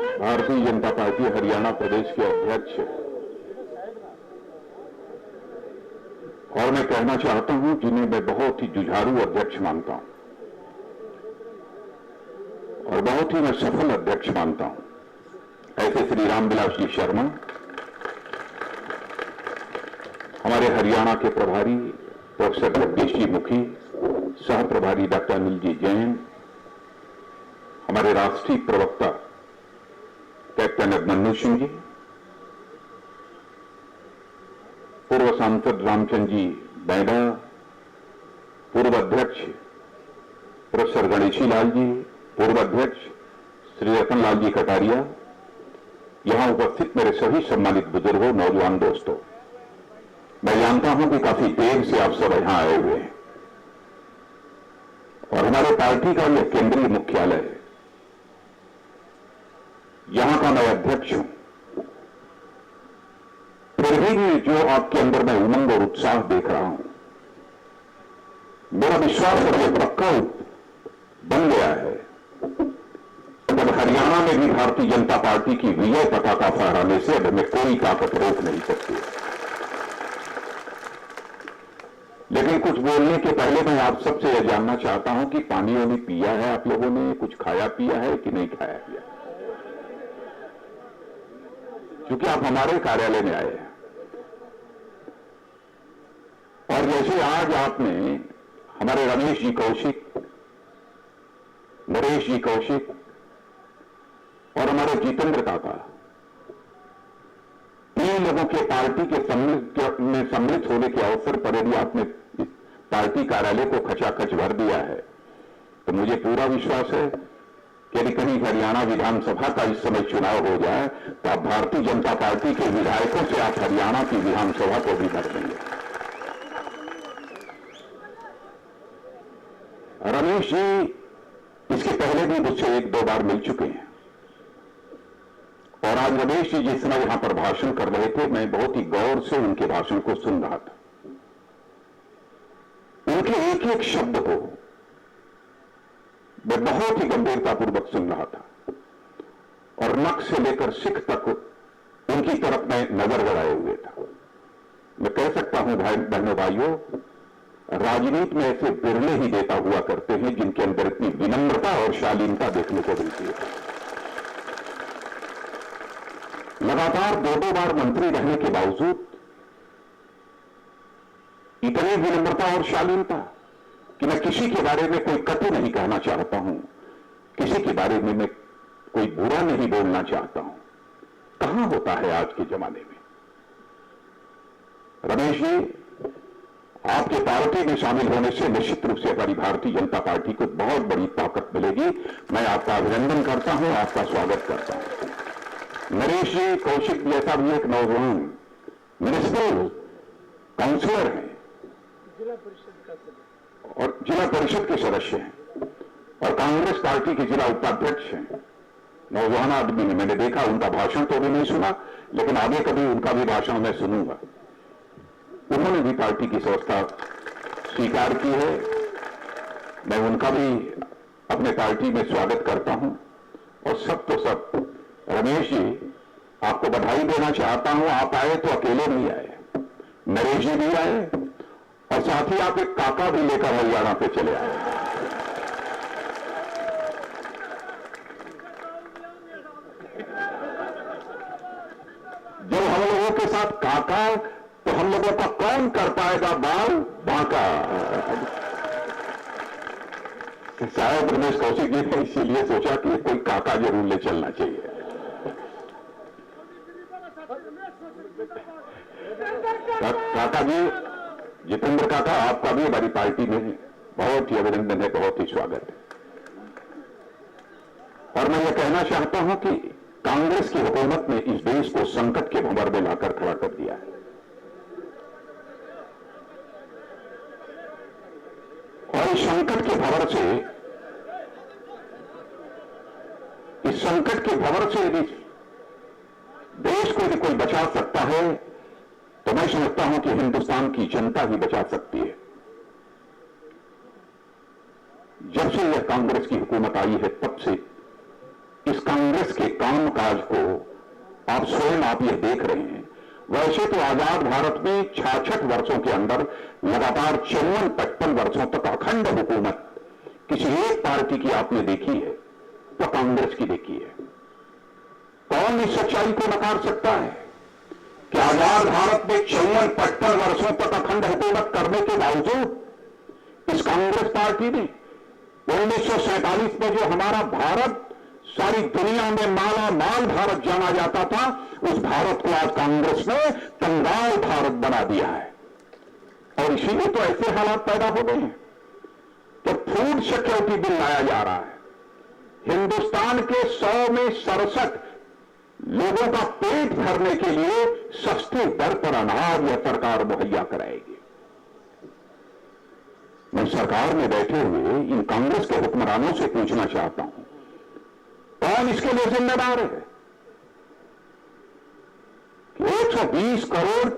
Bharatiya Janata party Haryana प्रदेश के अध्यक्ष, और मैं कहना चाहता हूं जिन्हें मैं बहुत ही जुझारू अध्यक्ष मानता हूं और बहुत ही मैं सफल अध्यक्ष मानता हूं, ऐसे श्री रामविलास जी शर्मा, हमारे हरियाणा के प्रभारी प्रोफेसर जगदीश जी मुखी, सह प्रभारी डॉक्टर अनिल जी जैन, हमारे राष्ट्रीय प्रवक्ता कैप्टन अभिमन्यु सिंह जी, पूर्व सांसद रामचंद्र जी बैडा, पूर्व अध्यक्ष प्रोफेसर गणेशी लाल जी, पूर्व अध्यक्ष श्री रतनलाल जी कटारिया, यहां उपस्थित मेरे सभी सम्मानित बुजुर्गों, नौजवान दोस्तों, मैं जानता हूं कि काफी देर से आप सब यहां आए हुए हैं और हमारे पार्टी का यह केंद्रीय मुख्यालय है, यहां का मैं अध्यक्ष हूं। फिर भी जो आपके अंदर मैं उमंग और उत्साह देख रहा हूं, मेरा विश्वास और यह पक्का बन गया है, जब हरियाणा में भी भारतीय जनता पार्टी की विजय पताका फहराने से अब हमें कोई ताकत रोक नहीं सकती। लेकिन कुछ बोलने के पहले मैं आप सबसे यह जानना चाहता हूं कि पानी वानी पिया है आप लोगों ने, कुछ खाया पिया है कि नहीं खाया पिया? क्योंकि आप हमारे कार्यालय में आए हैं और जैसे आज आपने हमारे रमेश जी कौशिक, नरेश जी कौशिक और हमारे जितेंद्र काका, तीन लोगों के पार्टी के सम्मिलित होने के अवसर पर यदि आपने पार्टी कार्यालय को खचाखच भर दिया है, तो मुझे पूरा विश्वास है कि यदि कहीं हरियाणा विधानसभा का इस समय चुनाव हो जाए तो आप भारतीय जनता पार्टी के विधायकों से आप हरियाणा की विधानसभा को भी भर देंगे। रमेश जी इसके पहले भी मुझसे एक दो बार मिल चुके हैं और आज रमेश जी जिस समय यहां पर भाषण कर रहे थे, मैं बहुत ही गौर से उनके भाषण को सुन रहा था। उनके एक एक शब्द को मैं बहुत ही गंभीरतापूर्वक सुन रहा था और नख से लेकर सिख तक उनकी तरफ मैं नजर गड़ाए हुए था। मैं कह सकता हूं बहनों भाइयों, राजनीति में ऐसे बिरले ही नेता हुआ करते हैं जिनके अंदर इतनी विनम्रता और शालीनता देखने को मिलती है। लगातार दो बार मंत्री रहने के बावजूद इतनी विनम्रता और शालीनता कि मैं किसी के बारे में कोई कटु नहीं कहना चाहता हूं, किसी के बारे में मैं कोई बुरा नहीं बोलना चाहता हूं। कहां होता है आज के जमाने में? रमेश जी, आपके पार्टी में शामिल होने से निश्चित रूप से हमारी भारतीय जनता पार्टी को बहुत बड़ी ताकत मिलेगी। मैं आपका अभिनंदन करता हूं, आपका स्वागत करता हूं। नरेश जी कौशिक जैसा भी एक नौजवान म्युनिसिपल काउंसिलर हैं और जिला परिषद के सदस्य हैं और कांग्रेस पार्टी के जिला उपाध्यक्ष हैं। नौजवान आदमी ने, मैंने देखा, उनका भाषण तो भी नहीं सुना, लेकिन आगे कभी उनका भी भाषण मैं सुनूंगा। उन्होंने भी पार्टी की संस्था स्वीकार की है, मैं उनका भी अपने पार्टी में स्वागत करता हूं। और सब तो सब, रमेश जी आपको बधाई देना चाहता हूं, आप आए तो अकेले नहीं आए, नरेश जी भी आए और साथ ही आप एक काका भी लेकर हरियाणा पे चले आए। जब हम लोगों के साथ काका, तो हम लोगों का कौन कर पाएगा बाल बांका? शायद रमेश कौशिक जी ने इसीलिए सोचा कि कोई काका जरूर ले चलना चाहिए। काका जी, जितेंद्र काका, आपका भी हमारी पार्टी में बहुत ही अभिनंदन है, बहुत ही स्वागत है। और मैं ये कहना चाहता हूं कि कांग्रेस की हुकूमत ने इस देश को संकट के भंवर में लाकर खड़ा कर दिया है और इस संकट के भंवर से यदि देश को यदि कोई बचा सकता है तो मैं समझता हूं कि हिंदुस्तान की जनता ही बचा सकती है। जब से यह कांग्रेस की हुकूमत आई है तब से इस कांग्रेस के कामकाज को आप स्वयं आप ये देख रहे हैं। वैसे तो आजाद भारत में 66 वर्षों के अंदर लगातार 54-55 वर्षों तक अखंड हुकूमत किसी एक पार्टी की आपने देखी है तो कांग्रेस की देखी है। कौन इस सच्चाई को नकार सकता है कि आजाद भारत में 54-55 वर्षों तक अखंड हुकूमत करने के बावजूद इस कांग्रेस पार्टी ने 1947 में जो हमारा भारत सारी दुनिया में माला माल भारत जाना जाता था, उस भारत को आज कांग्रेस ने कंगाल भारत बना दिया है। और इसीलिए तो ऐसे हालात पैदा हो गए हैं कि फूड सिक्योरिटी बिल लाया जा रहा है। हिंदुस्तान के 100 में 67 लोगों का पेट भरने के लिए सस्ती दर पर अनाज यह सरकार मुहैया कराएगी। मैं सरकार में बैठे हुए इन कांग्रेस के हुक्मरानों से पूछना चाहता हूं, कौन इसके लिए जिम्मेदार है कि 120 करोड़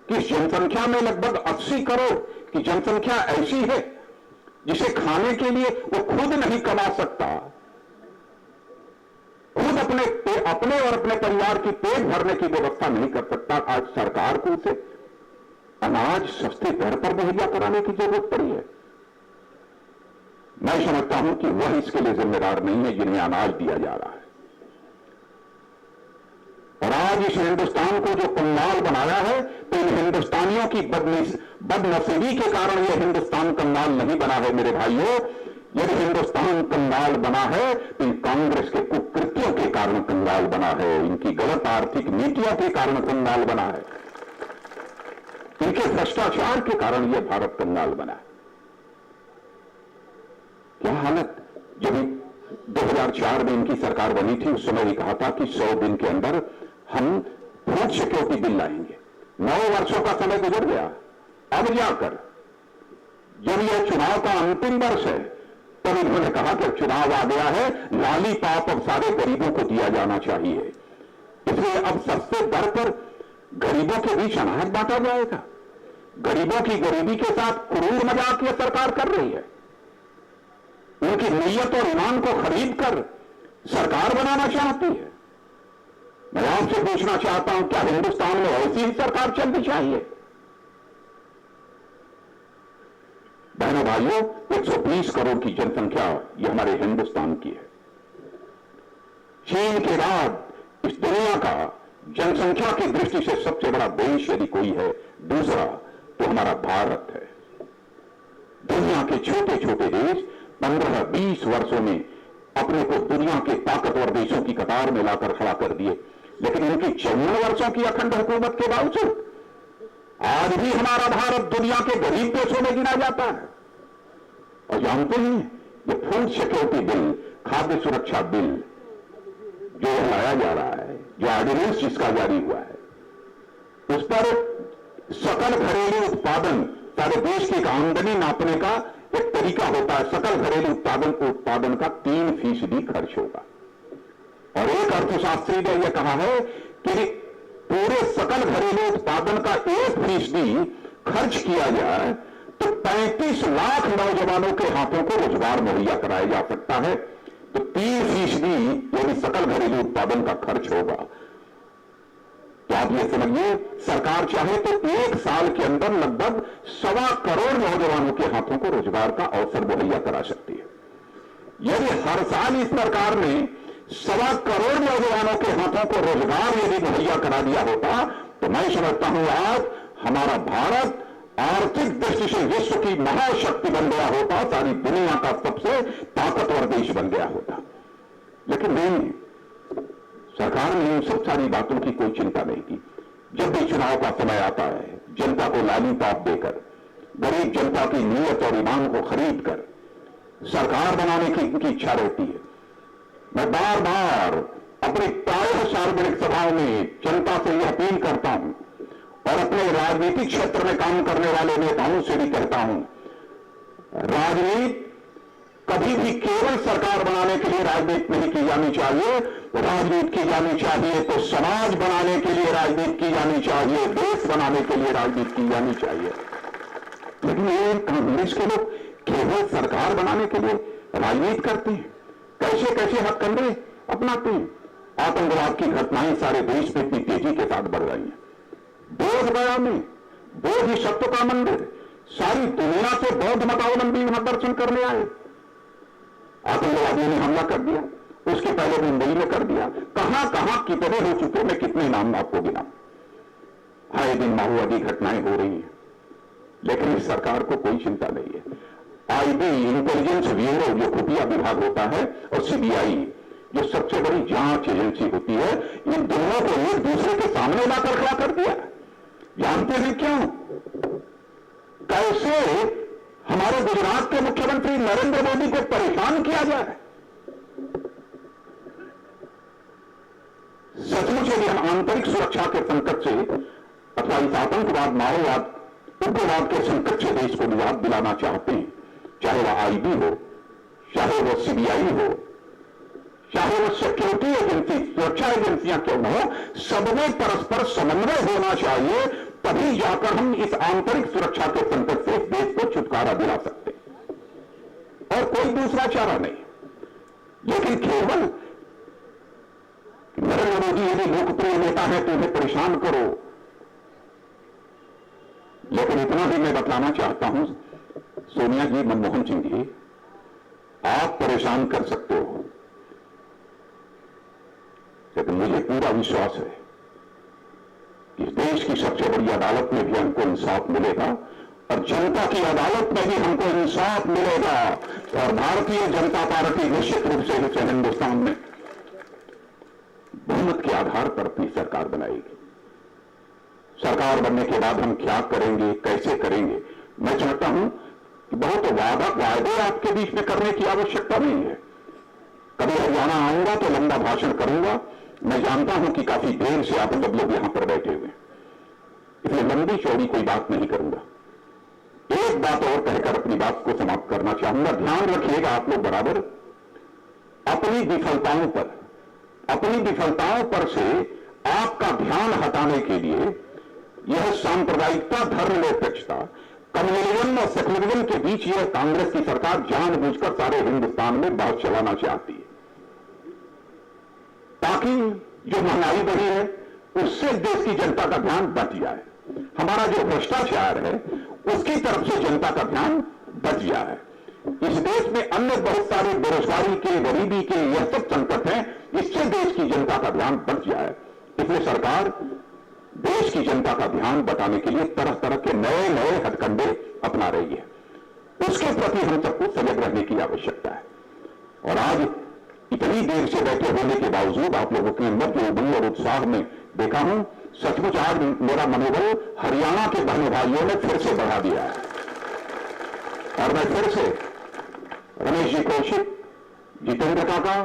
की जनसंख्या में लगभग 80 करोड़ की जनसंख्या ऐसी है जिसे खाने के लिए वो खुद नहीं कमा सकता, खुद अपने और अपने परिवार की पेट भरने की व्यवस्था नहीं कर सकता। आज सरकार को उसे अनाज सस्ते दर पर मुहैया कराने की जरूरत पड़ी है। मैं समझता हूं कि वह इसके लिए जिम्मेदार नहीं है जिन्हें अनाज दिया जा रहा है। और आज इस हिंदुस्तान को जो कंगाल बनाया है, तो इन हिंदुस्तानियों की बदनसीबी के कारण यह हिंदुस्तान कंगाल नहीं बना है मेरे भाइयों। यदि हिंदुस्तान कंगाल बना है तो इन कांग्रेस के कुकृत्यों के कारण कंगाल बना है, इनकी गलत आर्थिक नीतियों के कारण कंगाल बना है, इनके भ्रष्टाचार के कारण यह भारत कंगाल बना है। क्या हालत, जब 2004 में इनकी सरकार बनी थी उस समय ही कहा था कि 100 दिन के अंदर हम फूड सिक्योरिटी बिल लाएंगे। 9 वर्षों का समय गुजर गया। अब जाकर जब यह चुनाव का अंतिम वर्ष है तब इन्होंने कहा कि चुनाव आ गया है, लॉलीपॉप अब सारे गरीबों को दिया जाना चाहिए, इसलिए अब सस्ते दर पर गरीबों के बीच अनाज बांटा जाएगा। गरीबों की गरीबी के साथ क्रूर मजाक यह सरकार कर रही है। उनकी नीयत और ईमान को खरीद कर सरकार बनाना चाहती है। मैं आपसे पूछना चाहता हूं, क्या हिंदुस्तान में ऐसी ही सरकार चलनी चाहिए? बहनों भाइयों, 120 करोड़ की जनसंख्या यह हमारे हिंदुस्तान की है। चीन के बाद इस दुनिया का जनसंख्या की दृष्टि से सबसे बड़ा देश यदि कोई है, दूसरा तो हमारा भारत है। दुनिया के छोटे छोटे देश 15-20 वर्षों में अपने को दुनिया के ताकतवर देशों की कतार में लाकर खड़ा कर दिए, लेकिन उनकी 54 वर्षों की अखंड हुकूमत के बावजूद आज भी हमारा भारत दुनिया के गरीब देशों में गिना जाता है। और जानते हैं, ये फूड सिक्योरिटी बिल, खाद्य सुरक्षा बिल जो लाया जा रहा है, जो ऑर्डिनेंस जिसका जारी हुआ है, उस पर सकल घरेलू उत्पादन, सारे देश की आमदनी नापने का एक तरीका होता है। सकल घरेलू उत्पादन का 3% खर्च होगा। और एक अर्थशास्त्री ने यह कहा है कि पूरे सकल घरेलू उत्पादन का 1% खर्च किया जाए तो 35 लाख नौजवानों के हाथों को रोजगार मुहैया कराया जा सकता है। तो 3% यदि सकल घरेलू उत्पादन का खर्च होगा तो आप ये समझिए, सरकार चाहे तो 1 साल के अंदर लगभग 1.25 करोड़ नौजवानों के हाथों को रोजगार का अवसर मुहैया करा सकती है। यदि हर साल इस सरकार ने 1.25 करोड़ नौजवानों के हाथों को रोजगार यदि मुहैया करा दिया होता तो मैं समझता हूं आज हमारा भारत आर्थिक दृष्टि से विश्व की महाशक्ति बन गया होता, सारी दुनिया का सबसे ताकतवर देश बन गया होता। लेकिन नहीं, सरकार ने इन सब सारी बातों की कोई चिंता नहीं की। जब भी चुनाव का समय आता है, जनता को लॉलीपॉप देकर, गरीब जनता की नीयत और ईमान को खरीद कर सरकार बनाने की इनकी इच्छा रहती है। मैं बार बार अपनी प्रायः सार्वजनिक सभाओं में जनता से यह अपील करता हूं और अपने राजनीतिक क्षेत्र में काम करने वाले नेताओं से भी कहता हूं, राजनीति कभी भी केवल सरकार बनाने के लिए राजनीति नहीं की जानी चाहिए। राजनीति की जानी चाहिए तो समाज बनाने के लिए राजनीति की जानी चाहिए, देश बनाने के लिए राजनीति की जानी चाहिए। लेकिन ये कांग्रेस के लोग केवल सरकार बनाने के लिए राजनीति करते हैं। कैसे कैसे हथकंडे अपनाते हैं। आतंकवाद की घटनाएं सारे देश में इतनी तेजी के साथ बढ़ रही हैं। बोध गया में बोध सत्य का मंदिर, सारी दुनिया से बौद्ध मतावलंबी वहां दर्शन करने आए। आतंकवादियों ने हमला कर दिया, उसके पहले मुंबई में कर दिया। कहां कहां कितने हो चुके, मैं कितने नाम आपको गिनाऊं। आए दिन माओवादी घटनाएं हो रही हैं, लेकिन इस सरकार को कोई चिंता नहीं है। आईबी, इंटेलिजेंस ब्यूरो जो खुफिया विभाग होता है, और सीबीआई जो सबसे बड़ी जांच एजेंसी होती है, इन दोनों को एक दूसरे के सामने लाकर खड़ा कर दिया। जानते हैं क्यों? कैसे हमारे गुजरात के मुख्यमंत्री नरेंद्र मोदी को परेशान किया जाए। सचमुच यदि हम आंतरिक सुरक्षा के संकट से अथवा इस आतंकवाद, माओवाद, उग्रवाद के संकट से देश को निजात दिलाना चाहते हैं, चाहे वह आईबी हो, चाहे वह सीबीआई हो, चाहे वह सिक्योरिटी एजेंसी, सुरक्षा एजेंसियां क्यों न हो, सबमें परस्पर समन्वय होना चाहिए। तभी जाकर हम इस आंतरिक सुरक्षा के संकट से इस देश को छुटकारा दिला सकते हैं, और कोई दूसरा चारा नहीं। लेकिन केवल नरेंद्र मोदी यदि लोकप्रिय नेता है तो उन्हें परेशान करो। लेकिन इतना भी मैं बतलाना चाहता हूं, सोनिया जी, मनमोहन सिंह जी, आप परेशान कर सकते हो, लेकिन मुझे पूरा विश्वास है कि इस देश की सबसे बड़ी अदालत में भी हमको इंसाफ मिलेगा, और जनता की अदालत में भी हमको इंसाफ मिलेगा। और भारतीय जनता पार्टी निश्चित रूप से इस हिंदुस्तान में बहुमत के आधार पर अपनी सरकार बनाएगी। सरकार बनने के बाद हम क्या करेंगे, कैसे करेंगे, मैं चाहता हूं कि बहुत वादे आपके बीच में करने की आवश्यकता नहीं है। कभी हरियाणा आऊंगा तो लंबा भाषण करूंगा। मैं जानता हूं कि काफी देर से आप सब लोग यहां पर बैठे हुए, इसलिए लंबी चौड़ी कोई बात नहीं करूंगा। एक बात और कहकर अपनी बात को समाप्त करना चाहूंगा। ध्यान रखिएगा आप लोग बराबर, अपनी विफलताओं पर से आपका ध्यान हटाने के लिए यह सांप्रदायिकता, धर्मनिरपेक्षता, कम्युनिज्म और सेकुलरिज्म के बीच यह कांग्रेस की सरकार जानबूझकर सारे हिंदुस्तान में बात चलाना चाहती है, ताकि जो महंगाई बढ़ी है उससे देश की जनता का ध्यान बच जाए, हमारा जो भ्रष्टाचार है उसकी तरफ से जनता का ध्यान बच जाए। इस देश में अन्य बहुत सारे बेरोजगारी के, गरीबी के, यह सब संकट हैं, इससे देश की जनता का ध्यान बच जाए। इसलिए सरकार देश की जनता का ध्यान बटाने के लिए तरह तरह के नए नए हथकंडे अपना रही है। उसके प्रति हम सबको सजग रहने की आवश्यकता है। और आज इतनी देर से बैठे होने के बावजूद आप लोगों के अंदर जो उमंग और उत्साह में देखा हूं, सचमुच आज मेरा मनोबल हरियाणा के बहनों भाइयों ने फिर से बढ़ा दिया है। और मैं फिर से रमेश जी कौशिक, जितेंद्र काका,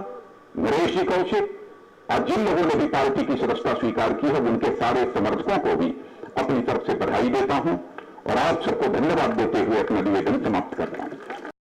नरेश जी कौशिक और जिन लोगों ने भी पार्टी की सदस्यता स्वीकार की है, उनके सारे समर्थकों को भी अपनी तरफ से बधाई देता हूं और आप सबको धन्यवाद देते हुए अपना निवेदन समाप्त करता हूं।